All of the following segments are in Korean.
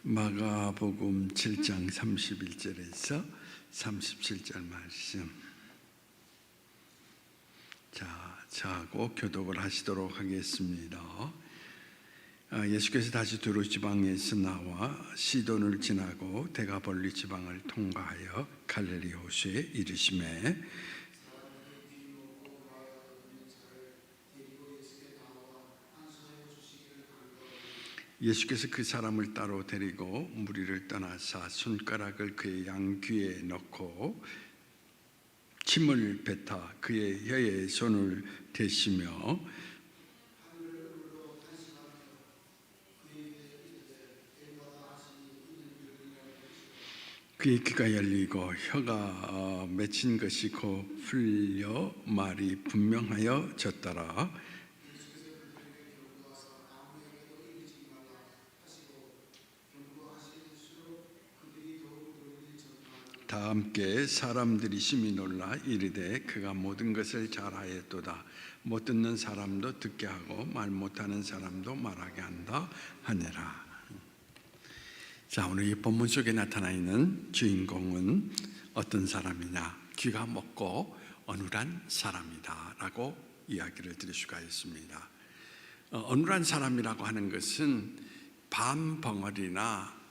마가복음 7장 31절에서 37절 말씀. 저하고 교독을 하시도록 하겠습니다. 예수께서 다시 두로 지방에서 나와 시돈을 지나고 데가볼리 지방을 통과하여 갈릴리 호수에 이르시매 예수께서 그 사람을 따로 데리고 무리를 떠나사 손가락을 그의 양귀에 넣고 침을 뱉어 그의 혀에 손을 대시며 그의 귀가 열리고 혀가 맺힌 것이 곧 풀려 말이 분명하여 졌더라. 다 함께 사람들이 심히 놀라 이르되 그가 모든 것을 잘하였도다. 못 듣는 사람도 듣게 하고 말 못하는 사람도 말하게 한다 하니라. 자, 오늘 이 본문 속에 나타나 있는 주인공은 어떤 사람이냐? 귀가 먹고 어눌한 사람이다 라고 이야기를 드릴 수가 있습니다. 어눌한 사람이라고 하는 것은 반벙어리나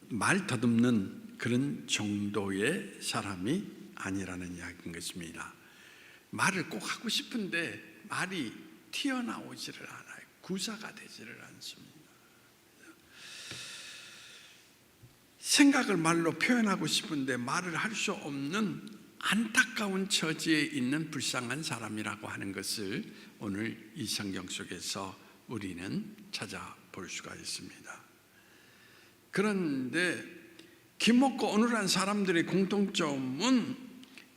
말 더듬는 그런 정도의 사람이 아니라는 이야기인 것입니다. 말을 꼭 하고 싶은데 말이 튀어나오지를 않아요. 구사가 되지를 않습니다. 생각을 말로 표현하고 싶은데 말을 할 수 없는 안타까운 처지에 있는 불쌍한 사람이라고 하는 것을 오늘 이 성경 속에서 우리는 찾아볼 수가 있습니다. 그런데 귀먹고 어눌한 사람들의 공통점은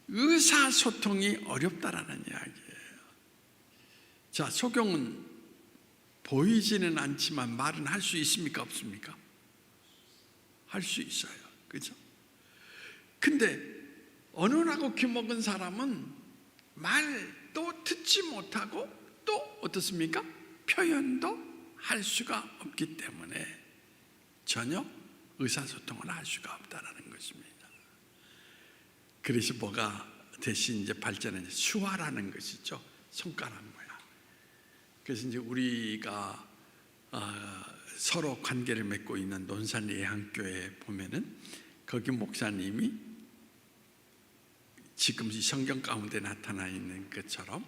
의사소통이 어렵다라는 이야기예요. 자, 소경은 보이지는 않지만 말은 할 수 있습니까? 없습니까? 할 수 있어요. 그죠? 근데 어눌하고 귀먹은 사람은 말도 듣지 못하고 또 어떻습니까? 표현도 할 수가 없기 때문에 전혀 의사소통을 할 수가 없다는 것입니다. 그래서 뭐가 대신 이제 발전한 수화라는 것이죠. 손가락 모양. 그래서 이제 우리가 서로 관계를 맺고 있는 논산 예향교회에 보면은 거기 목사님이 지금 이 성경 가운데 나타나 있는 것처럼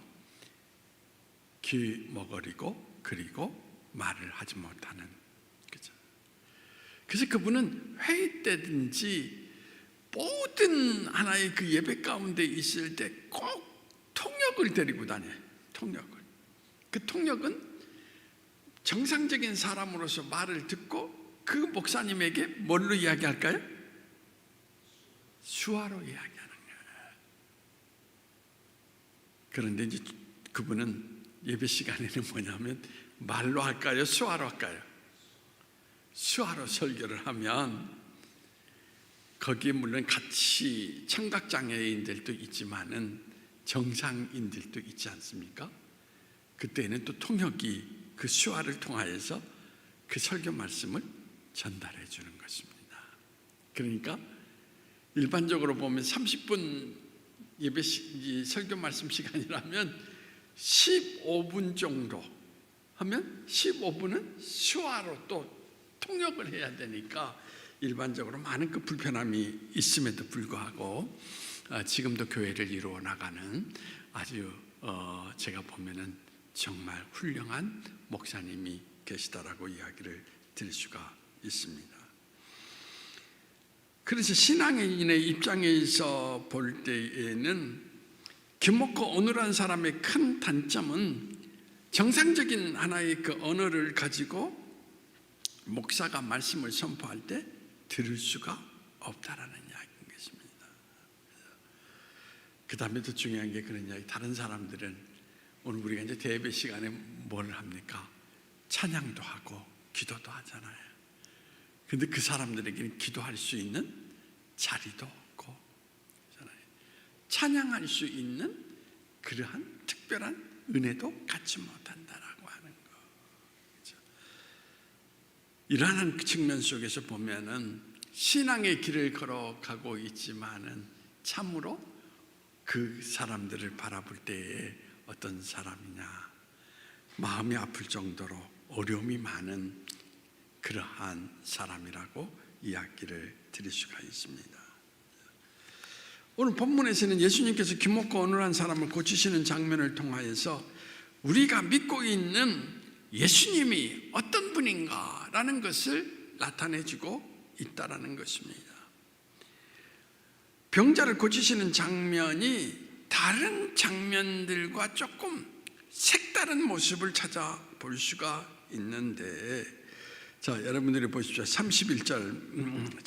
귀머거리고 그리고 말을 하지 못하는, 그죠? 그래서 그분은 회의 때든지 모든 하나의 그 예배 가운데 있을 때 꼭 통역을 데리고 다녀요. 통역을. 그 통역은 정상적인 사람으로서 말을 듣고 그 목사님에게 뭘로 이야기할까요? 수화로 이야기하는 거예요. 그런데 이제 그분은 예배 시간에는 뭐냐면 말로 할까요? 수화로 할까요? 수화로 설교를 하면 거기에 물론 같이 청각장애인들도 있지만은 정상인들도 있지 않습니까? 그때는 또 통역이 그 수화를 통하여서 그 설교 말씀을 전달해 주는 것입니다. 그러니까 일반적으로 보면 30분 예배 설교 말씀 시간이라면 15분 정도 하면 15분은 수화로 또 통역을 해야 되니까 일반적으로 많은 그 불편함이 있음에도 불구하고 지금도 교회를 이루어 나가는 아주 제가 보면은 정말 훌륭한 목사님이 계시다라고 이야기를 드릴 수가 있습니다. 그래서 신앙인의 입장에서 볼 때에는 귀먹고 어눌한 사람의 큰 단점은 정상적인 하나의 그 언어를 가지고 목사가 말씀을 선포할 때 들을 수가 없다라는 이야기인 것입니다. 그 다음에 더 중요한 게 그런 이야기. 다른 사람들은 오늘 우리가 이제 대예배 시간에 뭘 합니까? 찬양도 하고 기도도 하잖아요. 근데 그 사람들에게는 기도할 수 있는 자리도 없고, 찬양할 수 있는 그러한 특별한 은혜도 갖지 못한다라고 하는 거. 이러한 측면 속에서 보면은 신앙의 길을 걸어가고 있지만은 참으로 그 사람들을 바라볼 때에 어떤 사람이냐, 마음이 아플 정도로 어려움이 많은 그러한 사람이라고 이야기를 드릴 수가 있습니다. 오늘 본문에서는 예수님께서 김목과 어눌한 사람을 고치시는 장면을 통하여서 우리가 믿고 있는 예수님이 어떤 분인가라는 것을 나타내주고 있다라는 것입니다. 병자를 고치시는 장면이 다른 장면들과 조금 색다른 모습을 찾아볼 수가 있는데, 자, 여러분들이 보십시오. 31절,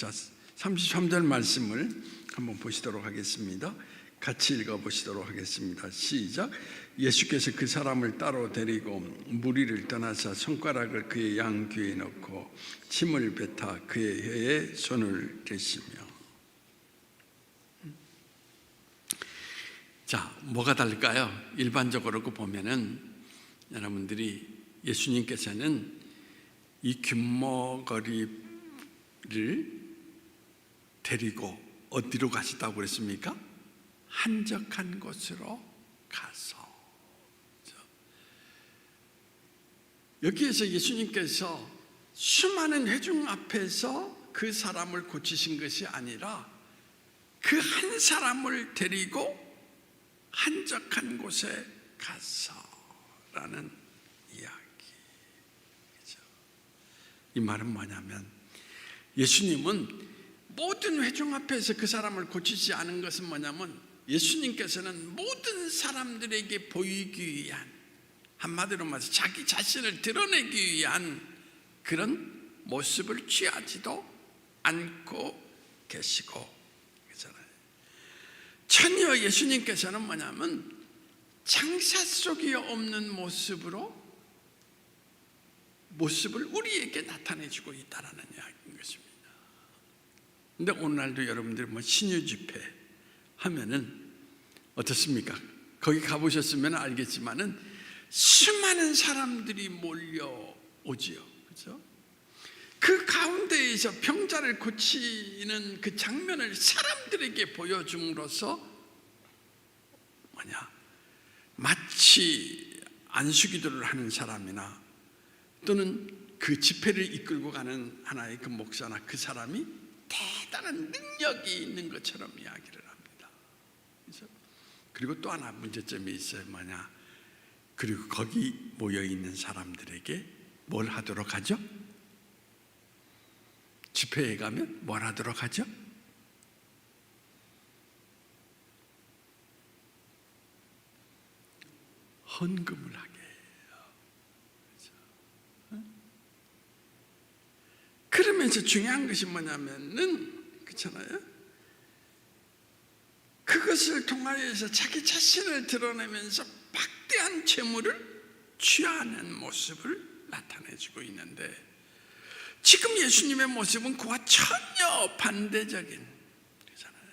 33절 말씀을 한번 보시도록 하겠습니다. 같이 읽어보시도록 하겠습니다. 시작. 예수께서 그 사람을 따로 데리고 무리를 떠나서 손가락을 그의 양귀에 넣고 침을 뱉어 그의 혀에 손을 대시며. 자, 뭐가 다를까요? 일반적으로 보면은 여러분들이 예수님께서는 이 균머거리를 데리고 어디로 가셨다고 그랬습니까? 한적한 곳으로 가서. 여기에서 예수님께서 수많은 회중 앞에서 그 사람을 고치신 것이 아니라 그 한 사람을 데리고 한적한 곳에 가서라는 이야기. 이 말은 뭐냐면 예수님은 모든 회중 앞에서 그 사람을 고치지 않은 것은 뭐냐면 예수님께서는 모든 사람들에게 보이기 위한, 한마디로 말해서 자기 자신을 드러내기 위한 그런 모습을 취하지도 않고 계시고 그렇잖아요. 전혀 예수님께서는 뭐냐면 장사 속이 없는 모습을 우리에게 나타내주고 있다는 이야기인 것입니다. 근데 오늘날도 여러분들 신유 집회 하면은 어떻습니까? 거기 가보셨으면 알겠지만은 수많은 사람들이 몰려오지요. 그렇죠? 그 가운데에서 병자를 고치는 그 장면을 사람들에게 보여줌으로써 마치 안수기도를 하는 사람이나 또는 그 집회를 이끌고 가는 하나의 그 목사나 그 사람이 대단한 능력이 있는 것처럼 이야기를 합니다. 그래서 그리고 또 하나 문제점이 있어요. 그리고 거기 모여있는 사람들에게 뭘 하도록 하죠? 집회에 가면 뭘 하도록 하죠? 헌금을 하게 해요. 그러면서 중요한 것이 뭐냐면은, 그렇잖아요? 그것을 통하여서 자기 자신을 드러내면서 막대한 재물을 취하는 모습을 나타내주고 있는데, 지금 예수님의 모습은 그와 전혀 반대적인 거잖아요.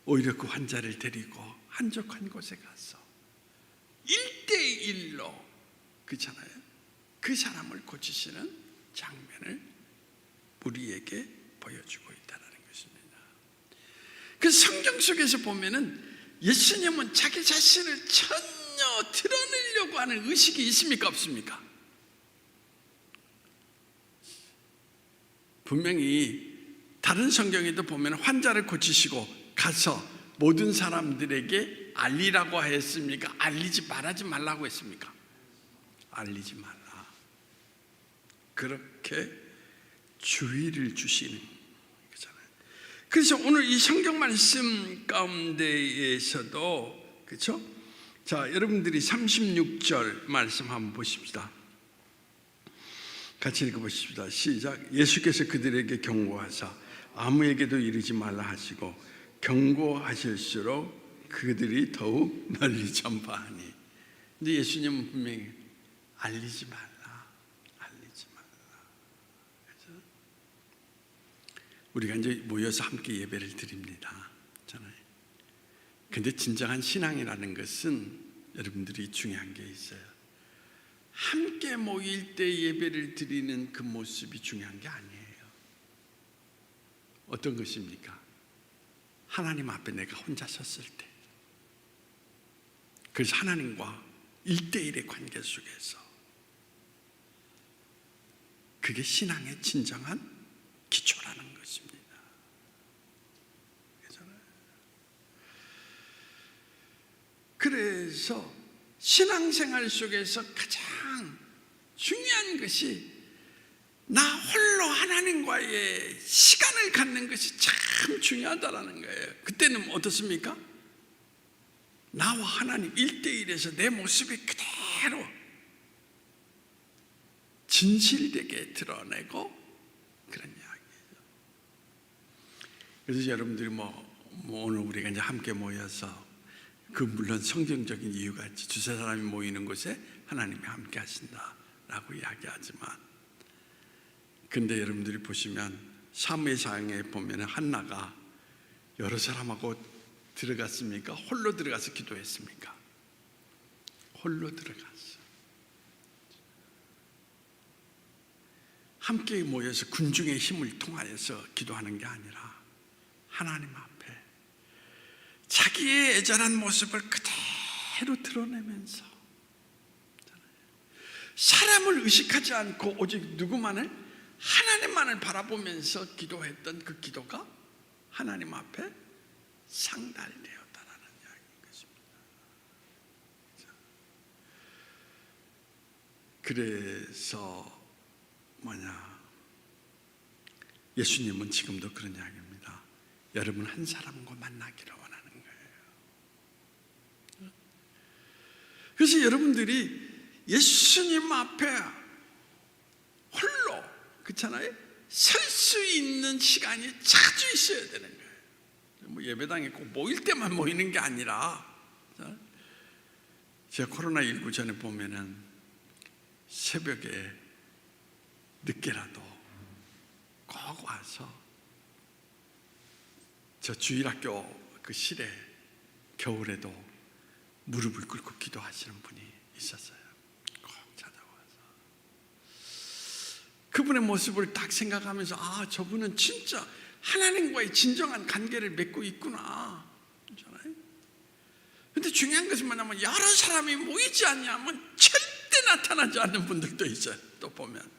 오히려 그 환자를 데리고 한적한 곳에 가서 1대1로 그렇잖아요. 그 사람을 고치시는 장면을 우리에게 보여주고 있다는 것입니다. 그 성경 속에서 보면은 예수님은 자기 자신을 전혀 드러내려고 하는 의식이 있습니까? 없습니까? 분명히 다른 성경에도 보면 환자를 고치시고 가서 모든 사람들에게 알리라고 했습니까? 알리지 말하지 말라고 했습니까? 알리지 말라. 그렇게 주의를 주시는 거잖아요. 그래서 오늘 이 성경 말씀 가운데에서도 그렇죠? 자, 여러분들이 36절 말씀 한번 보십시다. 같이 읽어보십시다. 시작. 예수께서 그들에게 경고하사 아무에게도 이르지 말라 하시고 경고하실수록 그들이 더욱 널리 전파하니. 근데 예수님은 분명히 알리지 말라, 알리지 말라. 그래서 우리가 이제 모여서 함께 예배를 드립니다. 근데 진정한 신앙이라는 것은 여러분들이 중요한 게 있어요. 함께 모일 때 예배를 드리는 그 모습이 중요한 게 아니에요. 어떤 것입니까? 하나님 앞에 내가 혼자 섰을 때, 그래서 하나님과 1대1의 관계 속에서, 그게 신앙의 진정한 기초라는 것입니다. 그래서 신앙생활 속에서 가장 중요한 것이 나 홀로 하나님과의 시간을 갖는 것이 참 중요하다라는 거예요. 그때는 어떻습니까? 나와 하나님 1대1에서 내 모습이 그대로 진실되게 드러내고 그런 이야기예요. 그래서 여러분들이 오늘 우리가 이제 함께 모여서, 물론 성경적인 이유가 있지, 두세 사람이 모이는 곳에 하나님이 함께 하신다라고 이야기하지만, 근데 여러분들이 보시면 사무엘상에 보면 한나가 여러 사람하고 들어갔습니까? 홀로 들어가서 기도했습니까? 홀로 들어갔어. 함께 모여서 군중의 힘을 통하여서 기도하는 게 아니라 하나님 앞에 자기의 애절한 모습을 그대로 드러내면서 사람을 의식하지 않고 오직 누구만을, 하나님만을 바라보면서 기도했던 그 기도가 하나님 앞에 상달되었다라는 이야기인 것입니다. 그래서 예수님은 지금도 그런 이야기입니다. 여러분 한 사람과 만나기를 원하는 거예요. 그래서 여러분들이 예수님 앞에 홀로, 그렇잖아요, 설 수 있는 시간이 자주 있어야 되는 거예요. 예배당에 꼭 모일 때만 모이는 게 아니라, 제가 코로나19 전에 보면은 새벽에 늦게라도 꼭 와서 저 주일학교 그 실에 겨울에도 무릎을 꿇고 기도하시는 분이 있었어요. 꼭 찾아와서 그분의 모습을 딱 생각하면서, 저분은 진짜 하나님과의 진정한 관계를 맺고 있구나. 그런데 중요한 것은 뭐냐면, 여러 사람이 모이지 않냐면 절대 나타나지 않는 분들도 있어요. 또 보면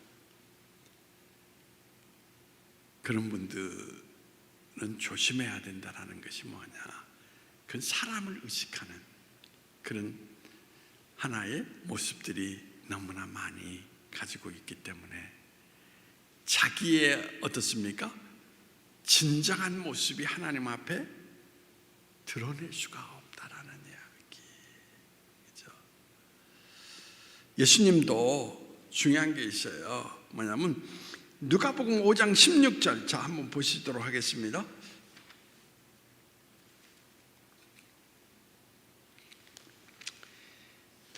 그런 분들은 조심해야 된다라는 것이 뭐냐, 그건 사람을 의식하는 그런 하나의 모습들이 너무나 많이 가지고 있기 때문에 자기의 어떻습니까? 진정한 모습이 하나님 앞에 드러낼 수가 없다라는 이야기. 그렇죠? 예수님도 중요한 게 있어요. 뭐냐면 누가복음 5장 16절, 자 한번 보시도록 하겠습니다.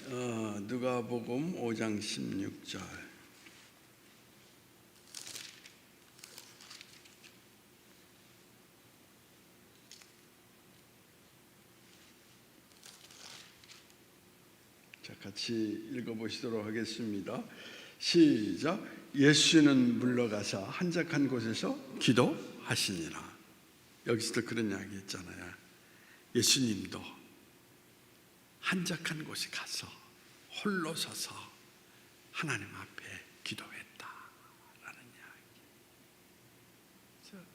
누가복음 5장 16절. 자, 같이 읽어보시도록 하겠습니다. 시작. 예수는 물러가서 한적한 곳에서 기도하시니라. 여기서도 그런 이야기 했잖아요. 예수님도 한적한 곳에 가서 홀로 서서 하나님 앞에 기도했다라는 이야기.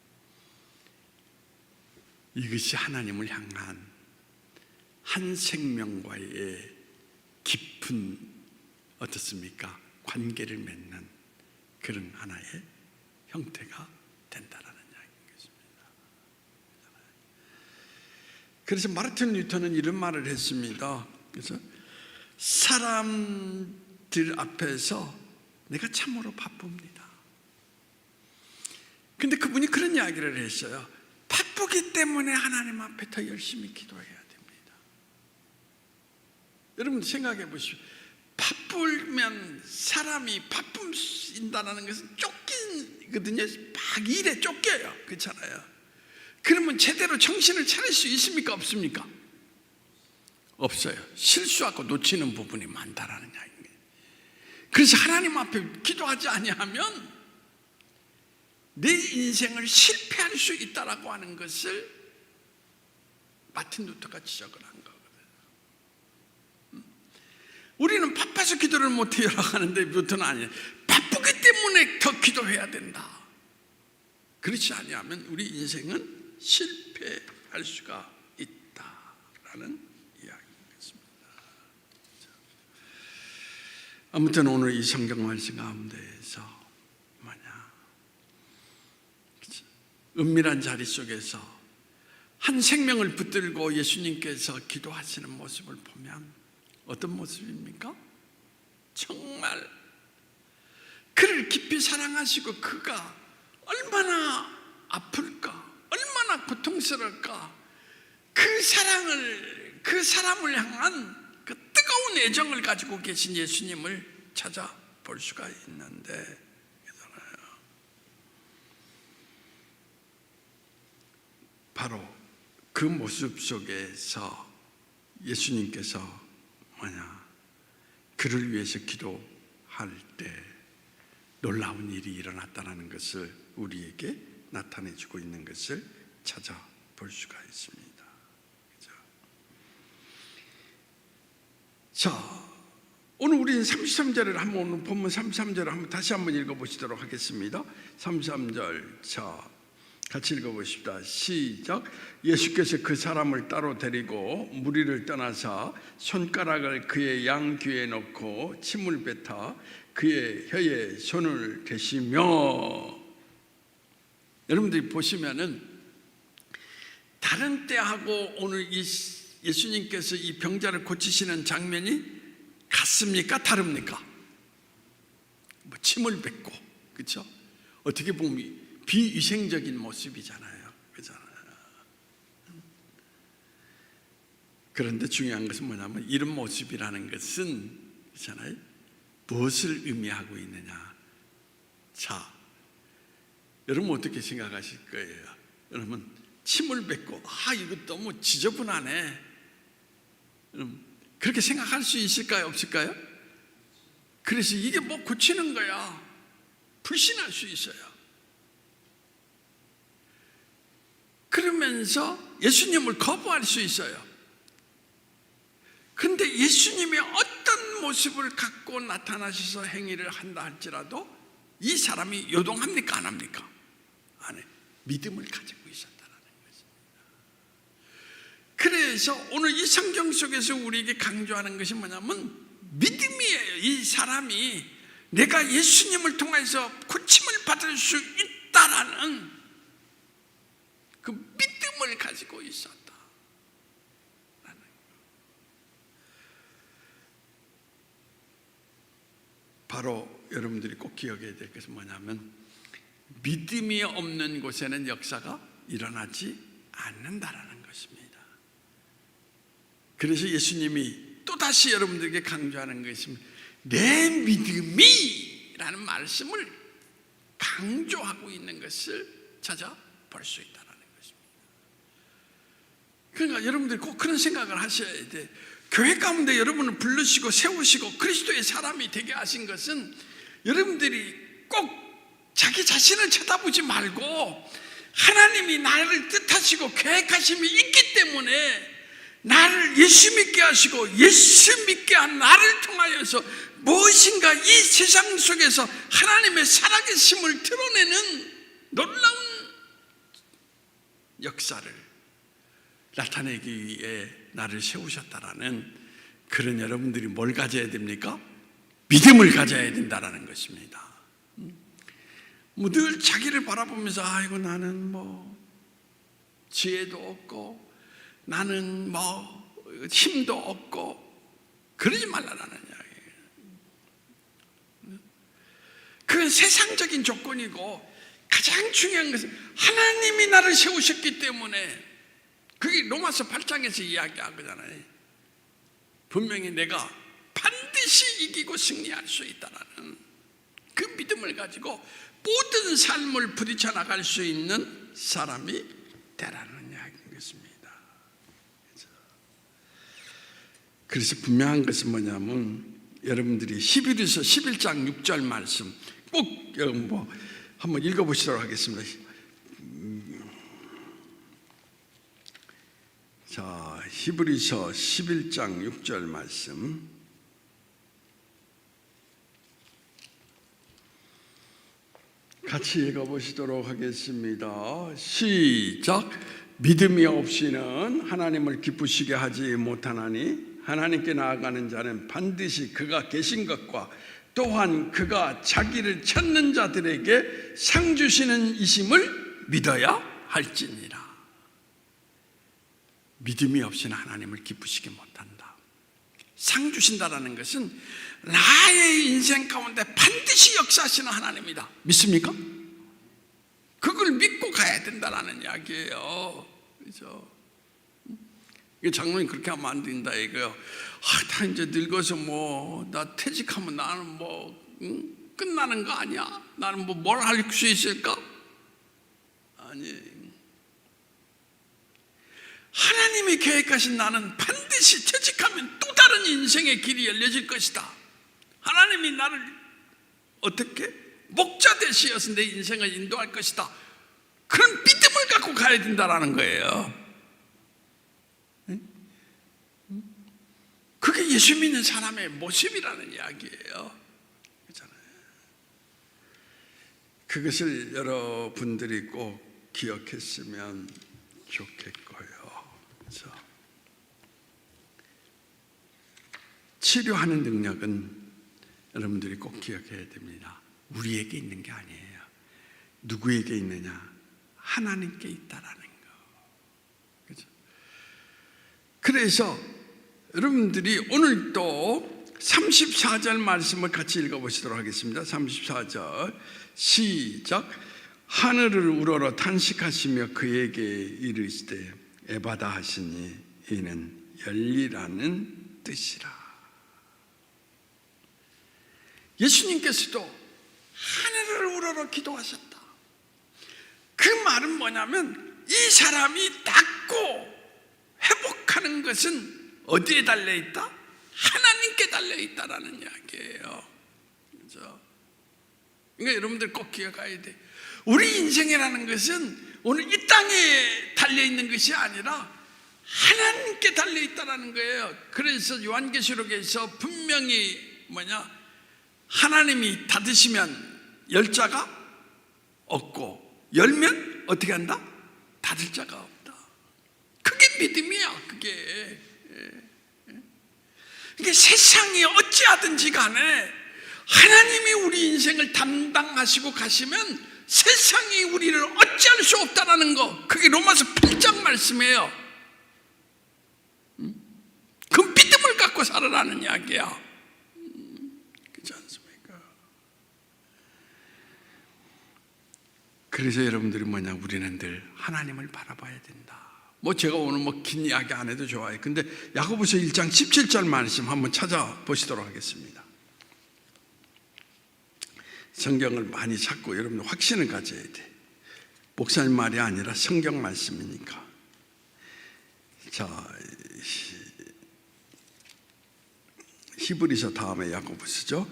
이것이 하나님을 향한 한 생명과의 깊은 어떻습니까? 관계를 맺는 그런 하나의 형태가 된다라는 이야기인 것입니다. 그래서 마르틴 루터는 이런 말을 했습니다. 그래서 사람들 앞에서 내가 참으로 바쁩니다. 근데 그분이 그런 이야기를 했어요. 바쁘기 때문에 하나님 앞에 더 열심히 기도해야 됩니다. 여러분 생각해 보십시오. 바쁘면 사람이 바쁜다는 것은 쫓기거든요. 막 일에 쫓겨요. 그렇잖아요. 그러면 제대로 정신을 차릴 수 있습니까? 없습니까? 없어요. 실수하고 놓치는 부분이 많다라는 이야기입니다. 그래서 하나님 앞에 기도하지 아니하면 내 인생을 실패할 수 있다라고 하는 것을 마틴 루터가 지적을 한 거거든요. 우리는 바빠서 기도를 못해요라고 하는데 루터는 아니에요. 바쁘기 때문에 더 기도해야 된다. 그렇지 아니하면 우리 인생은 실패할 수가 있다라는 이야기입니다. 아무튼 오늘 이 성경 말씀 가운데에서 은밀한 자리 속에서 한 생명을 붙들고 예수님께서 기도하시는 모습을 보면 어떤 모습입니까? 정말 그를 깊이 사랑하시고 그가 얼마나 아플까, 얼마나 고통스러울까, 그 사람을 향한 그 뜨거운 애정을 가지고 계신 예수님을 찾아볼 수가 있는데, 바로 그 모습 속에서 예수님께서 그를 위해서 기도할 때 놀라운 일이 일어났다는 것을 우리에게 나타내주고 있는 것을 찾아볼 수가 있습니다. 그렇죠? 자, 오늘 우리는 33절을 한번, 오늘 본문 33절을 한번 다시 한번 읽어보시도록 하겠습니다. 33절, 자, 같이 읽어보십시다. 시작. 예수께서 그 사람을 따로 데리고 무리를 떠나사 손가락을 그의 양 귀에 넣고 침을 뱉어 그의 혀에 손을 대시며. 여러분들이 보시면은 다른 때하고 오늘 이 예수님께서 이 병자를 고치시는 장면이 같습니까? 다릅니까? 뭐 침을 뱉고, 그렇죠? 어떻게 보면 비위생적인 모습이잖아요. 그렇잖아요. 그런데 중요한 것은 뭐냐면 이런 모습이라는 것은 그렇잖아요. 무엇을 의미하고 있느냐? 자, 여러분 어떻게 생각하실 거예요? 여러분 침을 뱉고 이거 너무 지저분하네. 여러분 그렇게 생각할 수 있을까요? 없을까요? 그래서 이게 뭐 고치는 거야. 불신할 수 있어요. 그러면서 예수님을 거부할 수 있어요. 그런데 예수님이 어떤 모습을 갖고 나타나셔서 행위를 한다 할지라도 이 사람이 요동합니까? 안 합니까? 안 해. 믿음을 가지고 있었다는 것입니다. 그래서 오늘 이 성경 속에서 우리에게 강조하는 것이 뭐냐면 믿음이에요. 이 사람이 내가 예수님을 통해서 고침을 받을 수 있다라는 그 믿음을 가지고 있었다. 바로 여러분들이 꼭 기억해야 될 것은 뭐냐면 믿음이 없는 곳에는 역사가 일어나지 않는다라는 것입니다. 그래서 예수님이 또다시 여러분들에게 강조하는 것이 내 믿음이 라는 말씀을 강조하고 있는 것을 찾아볼 수 있다는 것입니다. 그러니까 여러분들이 꼭 그런 생각을 하셔야 돼. 교회 가운데 여러분을 부르시고 세우시고 그리스도의 사람이 되게 하신 것은 여러분들이 꼭 자기 자신을 쳐다보지 말고 하나님이 나를 뜻하시고 계획하심이 있기 때문에 나를 예수 믿게 하시고 예수 믿게 한 나를 통하여서 무엇인가 이 세상 속에서 하나님의 살아계심을 드러내는 놀라운 역사를 나타내기 위해 나를 세우셨다라는 그런 여러분들이 뭘 가져야 됩니까? 믿음을 가져야 된다라는 것입니다. 뭐 늘 자기를 바라보면서 아이고 나는 뭐 지혜도 없고 나는 뭐 힘도 없고 그러지 말라라는 이야기예요. 그건 세상적인 조건이고 가장 중요한 것은 하나님이 나를 세우셨기 때문에 그게 로마서 8장에서 이야기하거든요. 분명히 내가 반드시 이기고 승리할 수 있다는 그 믿음을 가지고 모든 삶을 부딪혀 나갈 수 있는 사람이 되라는 이야기겠습니다. 그래서 분명한 것은 뭐냐면 여러분들이 히브리서 11장 6절 말씀 꼭 한번 읽어보시도록 하겠습니다. 자, 히브리서 11장 6절 말씀 같이 읽어보시도록 하겠습니다. 시작. 믿음이 없이는 하나님을 기쁘시게 하지 못하나니 하나님께 나아가는 자는 반드시 그가 계신 것과 또한 그가 자기를 찾는 자들에게 상 주시는 이심을 믿어야 할지니라. 믿음이 없이는 하나님을 기쁘시게 못한다. 상 주신다라는 것은 나의 인생 가운데 반드시 역사하시는 하나님이다. 믿습니까? 그걸 믿고 가야 된다라는 이야기예요. 그렇죠? 장로님 그렇게 하면 안 된다 이거요. 다 이제 늙어서 나 퇴직하면 나는 끝나는 거 아니야? 나는 뭘 할 수 있을까? 아니, 하나님이 계획하신 나는 반드시 퇴직하면 또 다른 인생의 길이 열려질 것이다. 하나님이 나를 어떻게 목자 되시어서 내 인생을 인도할 것이다. 그런 믿음을 갖고 가야 된다라는 거예요. 그게 예수 믿는 사람의 모습이라는 이야기예요. 그렇잖아요. 그것을 여러분들이 꼭 기억했으면 좋겠고요. 그렇죠? 치료하는 능력은 여러분들이 꼭 기억해야 됩니다. 우리에게 있는 게 아니에요. 누구에게 있느냐? 하나님께 있다라는 거. 그렇죠? 그래서 여러분들이 오늘 또 34절 말씀을 같이 읽어보시도록 하겠습니다. 34절 시작. 하늘을 우러러 탄식하시며 그에게 이르시되 에바다 하시니 이는 열리라는 뜻이라. 예수님께서도 하늘을 우러러 기도하셨다. 그 말은 뭐냐면 이 사람이 낫고 회복하는 것은 어디에 달려있다? 하나님께 달려있다라는 이야기예요. 그렇죠? 그러니까 여러분들 꼭 기억해야 돼. 우리 인생이라는 것은 오늘 이 땅에 달려있는 것이 아니라 하나님께 달려있다라는 거예요. 그래서 요한계시록에서 분명히 하나님이 닫으시면 열 자가 없고 열면 어떻게 한다? 닫을 자가 없다. 그게 믿음이야. 그게 세상이 어찌하든지 간에 하나님이 우리 인생을 담당하시고 가시면 세상이 우리를 어찌할 수 없다라는 거, 그게 로마서 8장 말씀이에요. 그 믿음을 갖고 살아라는 이야기야. 그렇지 않습니까? 그래서 여러분들이 우리는 늘 하나님을 바라봐야 된다. 제가 오늘 긴 이야기 안 해도 좋아요. 근데 야고보서 1장 17절 말씀 한번 찾아보시도록 하겠습니다. 성경을 많이 찾고 여러분들 확신을 가져야 돼. 목사님 말이 아니라 성경 말씀이니까. 자, 히브리서 다음에 야고보서죠.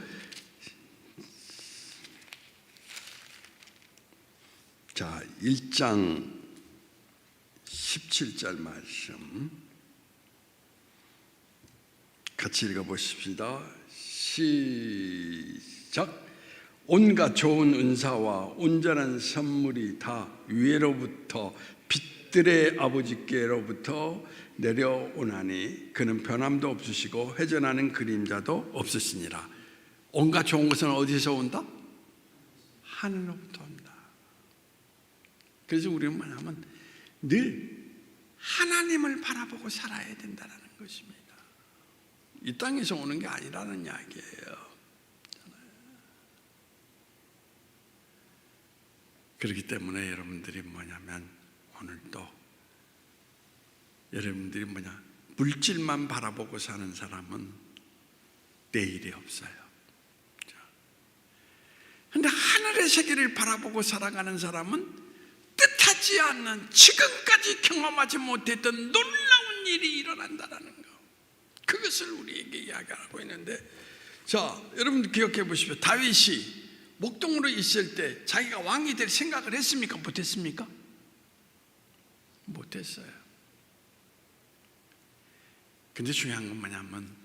자, 1장 17절 말씀 같이 읽어보십시다. 시작. 온갖 좋은 은사와 온전한 선물이 다 위로부터 빛들의 아버지께로부터 내려오나니 그는 변함도 없으시고 회전하는 그림자도 없으시니라. 온갖 좋은 것은 어디서 온다? 하늘로부터 온다. 그래서 우리는 뭐냐면 늘 하나님을 바라보고 살아야 된다는 것입니다. 이 땅에서 오는 게 아니라는 이야기예요. 그렇기 때문에 여러분들이 오늘도 여러분들이 물질만 바라보고 사는 사람은 내일이 없어요. 그런데 하늘의 세계를 바라보고 살아가는 사람은 뜻하지 않는, 지금까지 경험하지 못했던 놀라운 일이 일어난다는 거, 그것을 우리에게 이야기하고 있는데, 자, 여러분 기억해 보십시오. 다윗이 목동으로 있을 때 자기가 왕이 될 생각을 했습니까? 못했습니까? 못했어요. 근데 중요한 건 뭐냐면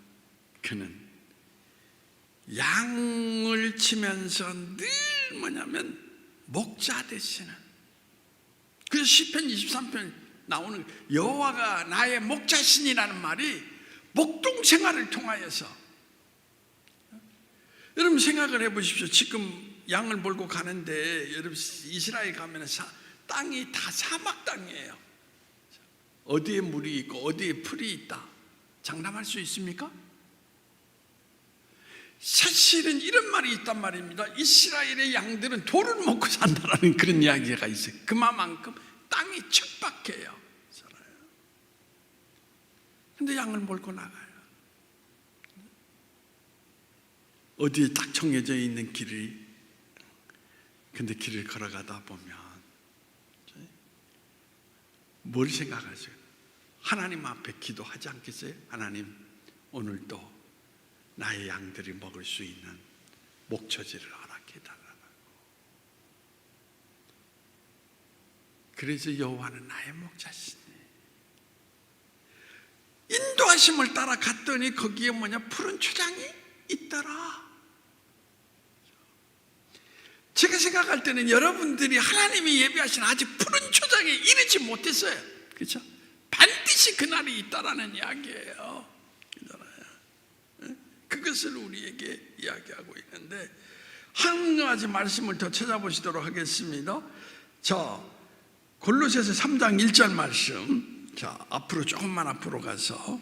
그는 양을 치면서 늘 뭐냐면 목자 되시는, 그래서 시편 23편 나오는 여호와가 나의 목자신이라는 말이 목동 생활을 통하여서, 여러분 생각을 해보십시오. 지금 양을 몰고 가는데 여러분 이스라엘 가면 땅이 다 사막 땅이에요. 어디에 물이 있고 어디에 풀이 있다, 장담할 수 있습니까? 사실은 이런 말이 있단 말입니다. 이스라엘의 양들은 돌을 먹고 산다라는 그런 이야기가 있어요. 그만큼 땅이 척박해요. 근데 양을 몰고 나가요. 어디에 딱 정해져 있는 길이, 근데 길을 걸어가다 보면 뭘 생각하세요? 하나님 앞에 기도하지 않겠어요? 하나님, 오늘도 나의 양들이 먹을 수 있는 목초지를 허락해 달라고. 그래서 여호와는 나의 목자시니, 인도하심을 따라 갔더니 거기에 푸른 초장이 있더라. 제가 생각할 때는 여러분들이 하나님이 예비하신 아직 푸른 초장에 이르지 못했어요. 그렇죠? 반드시 그날이 있다라는 이야기예요. 그것을 우리에게 이야기하고 있는데, 한 가지 말씀을 더 찾아보시도록 하겠습니다. 자, 골로새서 3장 1절 말씀. 자, 앞으로 조금만 앞으로 가서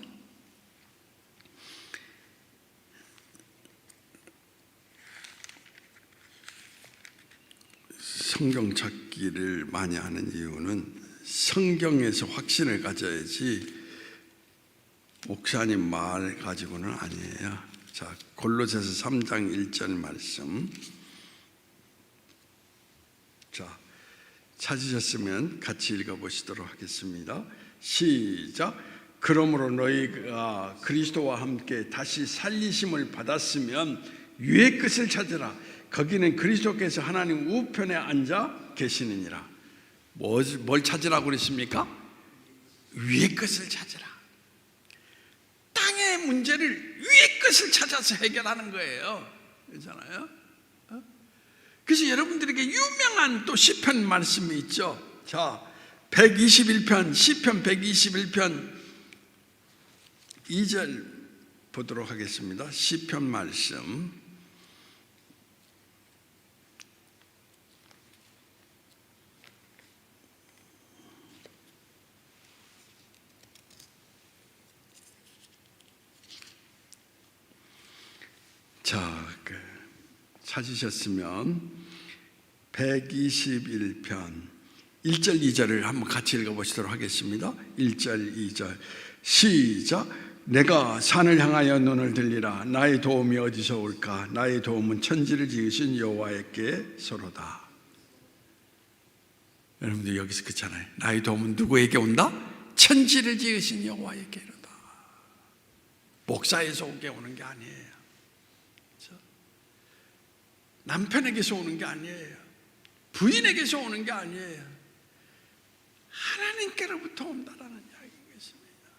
성경 찾기를 많이 하는 이유는 성경에서 확신을 가져야지 목사님 말 가지고는 아니에요. 자, 골로새서 3장 1절 말씀. 자, 찾으셨으면 같이 읽어보시도록 하겠습니다. 시작. 그러므로 너희가 그리스도와 함께 다시 살리심을 받았으면 위의 끝을 찾으라. 거기는 그리스도께서 하나님 우편에 앉아 계시느니라. 뭘 찾으라고 그랬습니까? 위의 끝을 찾으라. 땅의 문제를 위의 끝을 찾아서 해결하는 거예요. 그렇잖아요? 그래서 여러분들에게 유명한 또 시편 말씀이 있죠. 자, 121편, 시편 121편 2절 보도록 하겠습니다. 시편 말씀. 자, 찾으셨으면 121편 1절 2절을 한번 같이 읽어보시도록 하겠습니다. 1절 2절 시작. 내가 산을 향하여 눈을 들리라. 나의 도움이 어디서 올까? 나의 도움은 천지를 지으신 여호와께 서로다. 여러분들 여기서 그렇잖아요. 나의 도움은 누구에게 온다? 천지를 지으신 여호와에게로다. 목사에서 오게 오는 게 아니에요. 남편에게서 오는 게 아니에요. 부인에게서 오는 게 아니에요. 하나님께로부터 온다라는 이야기겠습니다.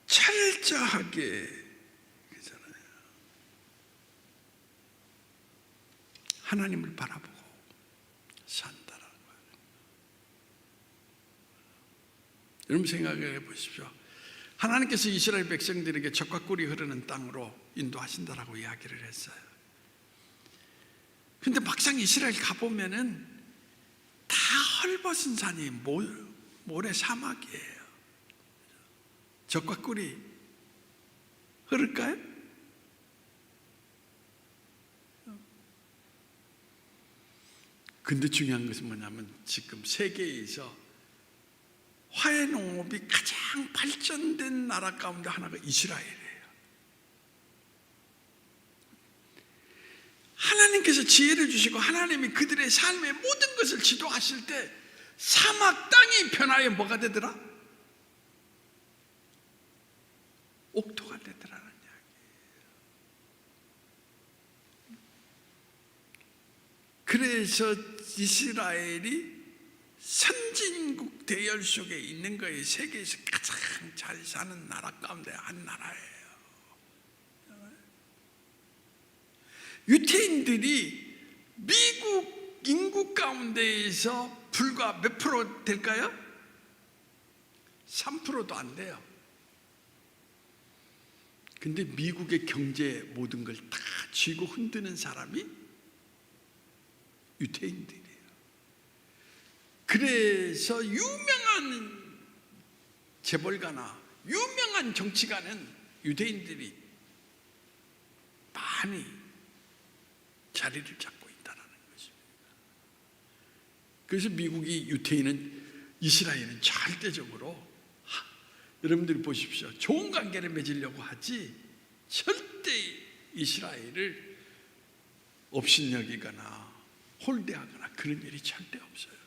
철저하게 그잖아요. 하나님을 바라보고 산다라는 거예요. 여러분 생각해 보십시오. 하나님께서 이스라엘 백성들에게 젖과 꿀이 흐르는 땅으로 인도하신다라고 이야기를 했어요. 근데 막상 이스라엘 가보면은 다 헐벗은 산이 모래 사막이에요. 젖과 꿀이 흐를까요? 근데 중요한 것은 뭐냐면 지금 세계에서 화훼 농업이 가장 발전된 나라 가운데 하나가 이스라엘이에요. 하나님께서 지혜를 주시고 하나님이 그들의 삶의 모든 것을 지도하실 때 사막 땅이 변하여 뭐가 되더라? 그래서 이스라엘이 선진국 대열 속에 있는 거예요. 세계에서 가장 잘 사는 나라 가운데 한 나라예요. 유태인들이 미국 인구 가운데에서 불과 몇 프로 될까요? 3%도 안 돼요. 근데 미국의 경제 모든 걸 다 쥐고 흔드는 사람이 유태인들이에요. 그래서 유명한 재벌가나 유명한 정치가는 유대인들이 많이 자리를 잡고 있다는 것입니다. 그래서 미국이 유태인은 이스라엘은 절대적으로 여러분들이 보십시오. 좋은 관계를 맺으려고 하지 절대 이스라엘을 업신여기거나 홀대하거나 그런 일이 절대 없어요.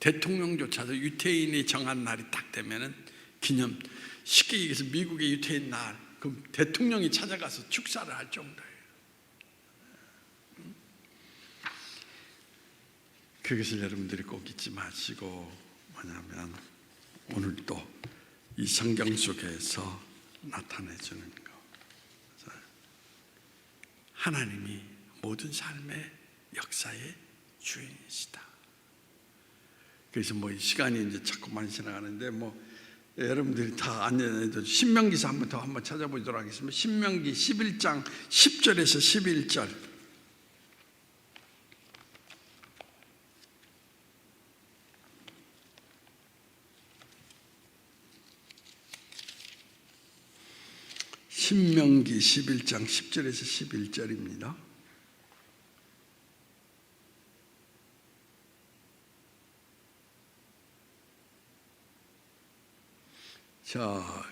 대통령조차도 유태인이 정한 날이 딱 되면은 기념, 쉽게 얘기해서 미국의 유태인 날, 그럼 대통령이 찾아가서 축사를 할 정도예요. 그것을 여러분들이 꼭 잊지 마시고, 뭐냐면 오늘도 이 성경 속에서 나타내주는 거, 하나님이 모든 삶의 역사의 주인이시다. 그래서 뭐 시간이 이제 자꾸만 지나가는데 여러분들이 다 안내해도 신명기서 한번 찾아보도록 하겠습니다. 신명기 11장 10절에서 11절. 신명기 11장 10절에서 11절입니다. 자,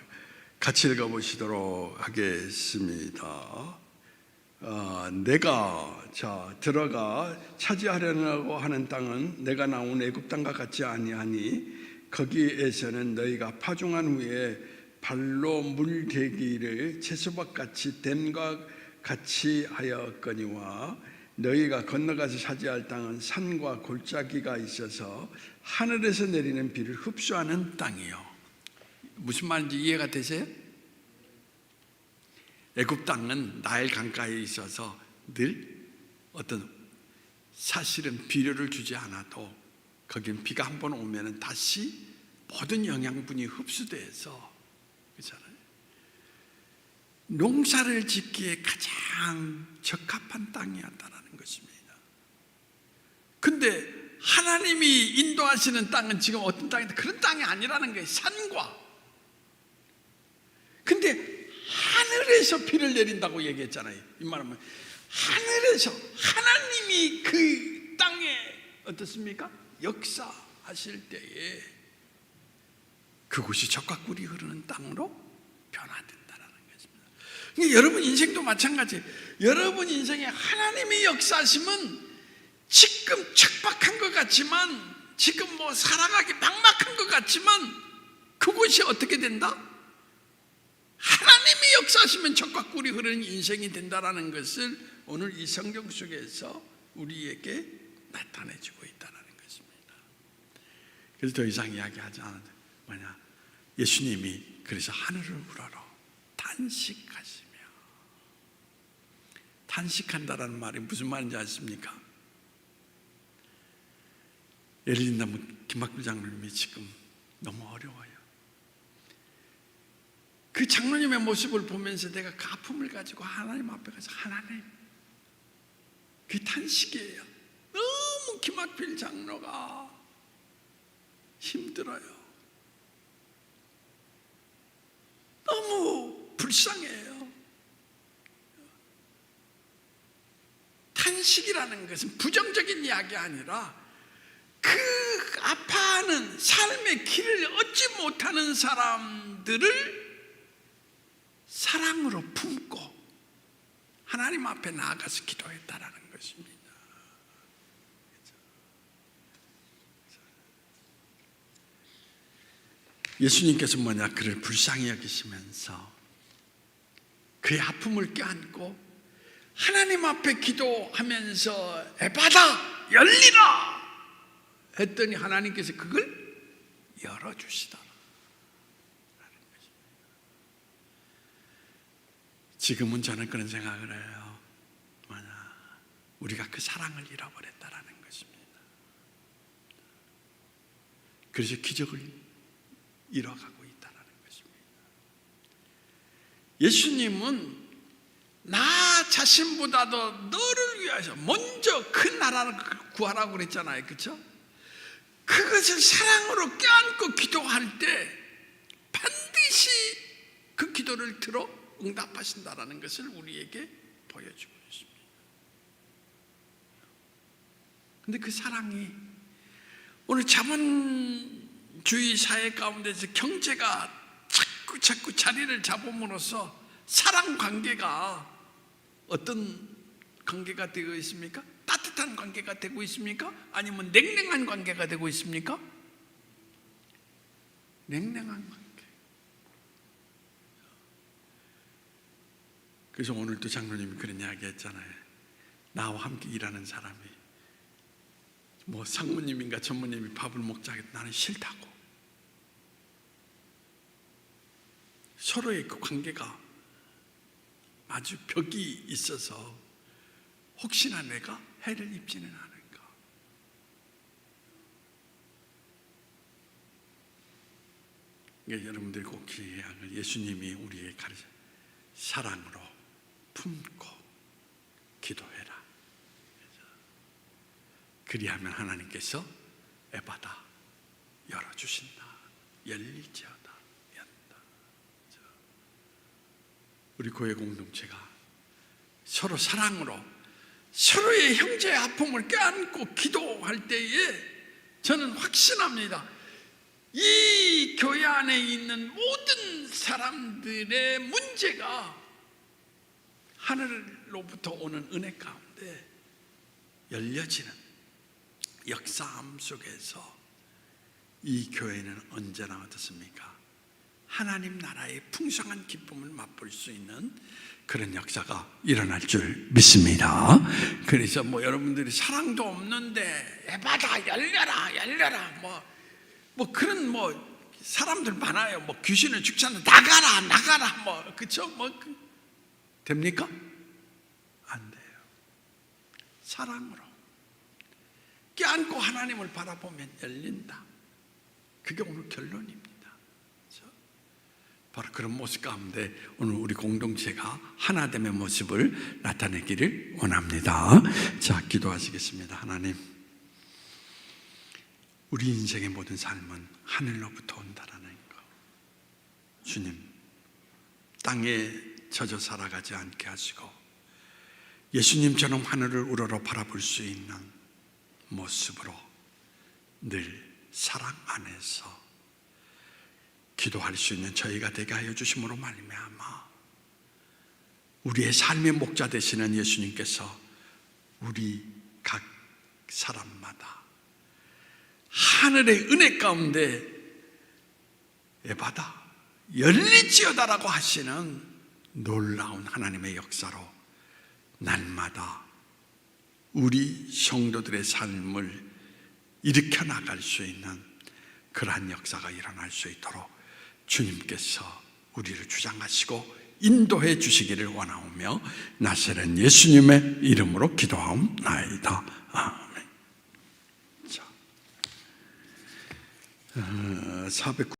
같이 읽어보시도록 하겠습니다. 내가 들어가 차지하려고 하는 땅은 내가 나온 애굽 땅과 같지 아니하니 거기에서는 너희가 파종한 후에 발로 물대기를 채소밭같이 댐과 같이 하였거니와 너희가 건너가서 차지할 땅은 산과 골짜기가 있어서 하늘에서 내리는 비를 흡수하는 땅이요. 무슨 말인지 이해가 되세요? 애굽 땅은 나일 강가에 있어서 늘 사실은 비료를 주지 않아도 거긴 비가 한번 오면 다시 모든 영양분이 흡수돼서, 그렇잖아요. 농사를 짓기에 가장 적합한 땅이었다는 것입니다. 근데 하나님이 인도하시는 땅은 지금 어떤 땅인데 그런 땅이 아니라는 거예요. 산과. 근데 하늘에서 비를 내린다고 얘기했잖아요. 이 말하면 하늘에서 하나님이 그 땅에 어떻습니까? 역사하실 때에 그곳이 젖과 꿀이 흐르는 땅으로 변화된다는 것입니다. 그러니까 여러분 인생도 마찬가지예요. 여러분 인생에 하나님의 역사하심은 지금 척박한 것 같지만, 지금 살아가기 막막한 것 같지만 그곳이 어떻게 된다? 하나님이 역사하시면 젖과 꿀이 흐르는 인생이 된다는 것을 오늘 이 성경 속에서 우리에게 나타내주고 있다는 것입니다. 그래서 더 이상 이야기하지 않아도 예수님이 그래서 하늘을 우러러 탄식하시며, 탄식한다라는 말이 무슨 말인지 아십니까? 예를 든다면 김학필 장로님이 지금 너무 어려워요. 그 장로님의 모습을 보면서 내가 그 아픔을 가지고 하나님 앞에 가서, 하나님, 그 탄식이에요. 너무 김학필 장로가 힘들어요. 너무 불쌍해요. 탄식이라는 것은 부정적인 이야기 아니라 그 아파하는 삶의 길을 얻지 못하는 사람들을 사랑으로 품고 하나님 앞에 나아가서 기도했다라는 것입니다. 예수님께서 그를 불쌍히 여기시면서 그의 아픔을 껴안고 하나님 앞에 기도하면서 에바다 열리라 했더니 하나님께서 그걸 열어주시더라. 지금은 저는 그런 생각을 해요. 우리가 그 사랑을 잃어버렸다라는 것입니다. 그래서 기적을 잃어가고 있다는 것입니다. 예수님은 나 자신보다도 너를 위해서 먼저 큰 나라를 구하라고 그랬잖아요. 그렇죠? 그것을 사랑으로 껴안고 기도할 때 반드시 그 기도를 들어 응답하신다라는 것을 우리에게 보여주고 있습니다. 그런데 그 사랑이 오늘 자본주의 사회 가운데서 경제가 자꾸 자리를 잡음으로써 사랑 관계가 어떤 관계가 되고 있습니까? 따뜻한 관계가 되고 있습니까? 아니면 냉랭한 관계가 되고 있습니까? 냉랭한 관계. 그래서 오늘도 장로님이 그런 이야기 했잖아요. 나와 함께 일하는 사람이 뭐 상무님인가 전무님이 밥을 먹자 해도 나는 싫다고. 서로의 그 관계가 아주 벽이 있어서 혹시나 내가 해를 입지는 않을까. 그러니까 여러분들이 꼭 기억해야 할 예수님이 우리에게 가르쳐 사랑으로 품고 기도해라. 그리하면 하나님께서 에바다 열어주신다. 열리지어다. 연다. 우리 교회 공동체가 서로 사랑으로 서로의 형제의 아픔을 껴안고 기도할 때에 저는 확신합니다. 이 교회 안에 있는 모든 사람들의 문제가 하늘로부터 오는 은혜 가운데 열려지는 역사함 속에서 이 교회는 언제나 어떻습니까? 하나님 나라의 풍성한 기쁨을 맛볼 수 있는 그런 역사가 일어날 줄 믿습니다. 그래서 뭐 여러분들이 사랑도 없는데 에바다 열려라 뭐 그런 뭐 사람들 많아요. 뭐 귀신을 죽지 않는 나가라 뭐 그쵸? 뭐 됩니까? 안 돼요. 사랑으로 껴안고 하나님을 바라보면 열린다. 그게 오늘 결론입니다. 그렇죠? 바로 그런 모습 가운데 오늘 우리 공동체가 하나됨의 모습을 나타내기를 원합니다. 자, 기도하시겠습니다. 하나님, 우리 인생의 모든 삶은 하늘로부터 온다라는 거. 주님, 땅에 젖어 살아가지 않게 하시고 예수님처럼 하늘을 우러러 바라볼 수 있는 모습으로 늘 사랑 안에서 기도할 수 있는 저희가 되게 하여 주심으로 말미암아 우리의 삶의 목자 되시는 예수님께서 우리 각 사람마다 하늘의 은혜 가운데 에바다 열리지어다라고 하시는 놀라운 하나님의 역사로 날마다 우리 성도들의 삶을 일으켜 나갈 수 있는 그러한 역사가 일어날 수 있도록 주님께서 우리를 주장하시고 인도해 주시기를 원하오며 나사렛 예수님의 이름으로 기도하옵나이다. 아멘. 자, 409